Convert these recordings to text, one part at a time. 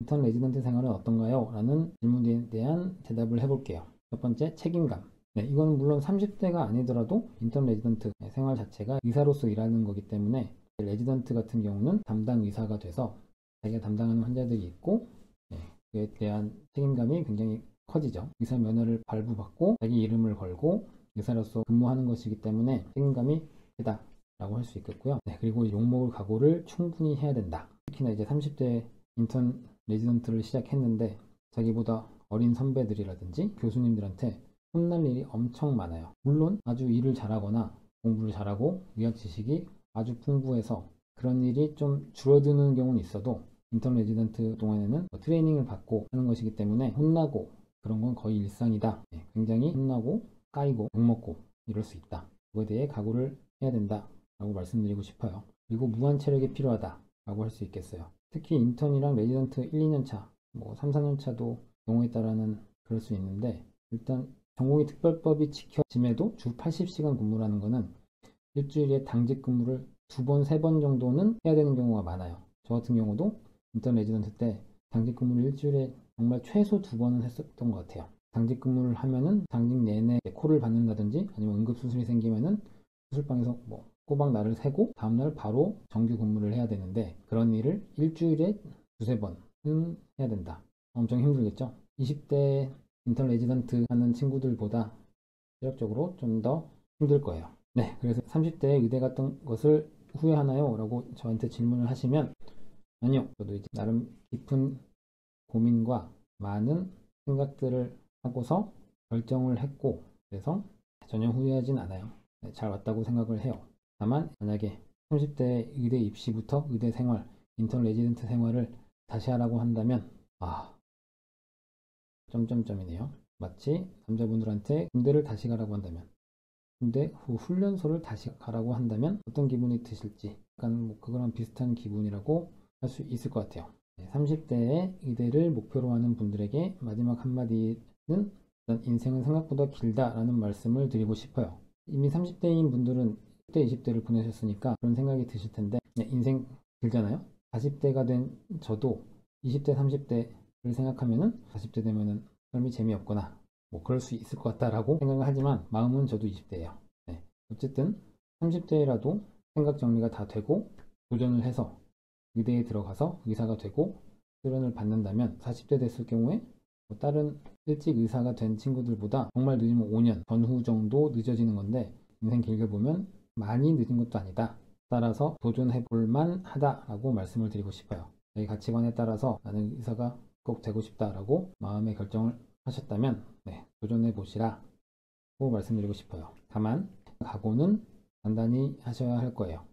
인턴 레지던트 생활은 어떤가요? 라는 질문에 대한 대답을 해볼게요. 첫 번째, 책임감. 네, 이건 물론 30대가 아니더라도 인턴 레지던트 생활 자체가 의사로서 일하는 거기 때문에 레지던트 같은 경우는 담당 의사가 돼서 자기가 담당하는 환자들이 있고 그에 대한 책임감이 굉장히 커지죠. 의사 면허를 발부받고 자기 이름을 걸고 의사로서 근무하는 것이기 때문에 책임감이 크다 라고 할 수 있겠고요. 그리고 욕먹을 각오를 충분히 해야 된다. 특히나 이제 30대 인턴 레지던트를 시작했는데 자기보다 어린 선배들이라든지 교수님들한테 혼날 일이 엄청 많아요. 물론 아주 일을 잘하거나 공부를 잘하고 의학 지식이 아주 풍부해서 그런 일이 좀 줄어드는 경우는 있어도 인턴 레지던트 동안에는 트레이닝을 받고 하는 것이기 때문에 혼나고 그런 건 거의 일상이다. 굉장히 혼나고 까이고 욕먹고 이럴 수 있다. 그거에 대해 각오를 해야 된다 라고 말씀드리고 싶어요. 그리고 무한 체력이 필요하다 라고 할 수 있겠어요. 특히 인턴이랑 레지던트 1, 2년 차, 3, 4년 차도 경우에 따라는 그럴 수 있는데 일단 전공의 특별법이 지켜짐에도 주 80시간 근무라는 거는 일주일에 당직 근무를 2번, 3번 정도는 해야 되는 경우가 많아요. 저 같은 경우도 인턴 레지던트 때 당직 근무를 일주일에 정말 최소 2번은 했었던 것 같아요. 당직 근무를 하면은 당직 내내 콜을 받는다든지 아니면 응급수술이 생기면은 수술방에서 꼬박 날을 새고 다음날 바로 정규 근무를 해야 되는데 그런 일을 일주일에 2~3번은 해야 된다. 엄청 힘들겠죠? 20대 인턴 레지던트 하는 친구들보다 체력적으로 좀 더 힘들 거예요. 네, 그래서 30대에 의대 갔던 것을 후회하나요? 라고 저한테 질문을 하시면 아니요, 저도 이제 나름 깊은 고민과 많은 생각들을 하고서 결정을 했고 그래서 전혀 후회하진 않아요. 네, 잘 왔다고 생각을 해요. 다만 만약에 30대 의대 입시부터 의대 생활, 인턴 레지던트 생활을 다시 하라고 한다면 점점점이네요. 마치 남자분들한테 군대를 다시 가라고 한다면 군대 후 훈련소를 다시 가라고 한다면 어떤 기분이 드실지 약간 그거랑 비슷한 기분이라고 할 수 있을 것 같아요. 30대의 의대를 목표로 하는 분들에게 마지막 한마디는 인생은 생각보다 길다라는 말씀을 드리고 싶어요. 이미 30대인 분들은 10대, 20대를 보내셨으니까 그런 생각이 드실 텐데 인생 길잖아요. 40대가 된 저도 20대, 30대를 생각하면은 40대 되면은 삶이 재미없거나 그럴 수 있을 것 같다라고 생각을 하지만 마음은 저도 20대예요. 네. 어쨌든 30대라도 생각 정리가 다 되고 도전을 해서 의대에 들어가서 의사가 되고 수련을 받는다면 40대 됐을 경우에 다른 일찍 의사가 된 친구들보다 정말 늦으면 5년 전후 정도 늦어지는 건데 인생 길게 보면 많이 늦은 것도 아니다. 따라서 도전해 볼만 하다라고 말씀을 드리고 싶어요. 저희 가치관에 따라서 나는 의사가 꼭 되고 싶다라고 마음의 결정을 하셨다면 도전해 보시라고 말씀드리고 싶어요. 다만 각오는 단단히 하셔야 할 거예요.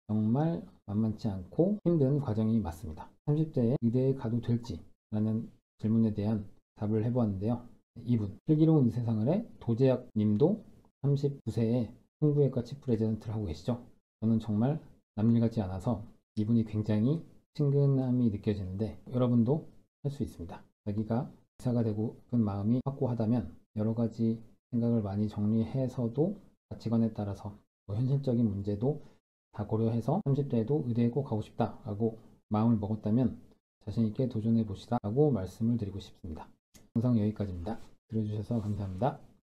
정말 만만치 않고 힘든 과정이 맞습니다. 30대에 의대에 가도 될지 라는 질문에 대한 답을 해보았는데요. 이분 슬기로운 의사생활의 도재학 님도 39세에 흉부외과 치프 레지던트를 하고 계시죠. 저는 정말 남일 같지 않아서 이분이 굉장히 친근함이 느껴지는데 여러분도 할 수 있습니다. 자기가 의사가 되고 싶은 마음이 확고하다면 여러 가지 생각을 많이 정리해서도 가치관에 따라서 현실적인 문제도 다 고려해서 30대에도 의대에 꼭 가고 싶다라고 마음을 먹었다면 자신있게 도전해 보시라고 말씀을 드리고 싶습니다. 영상 여기까지입니다. 들어주셔서 감사합니다.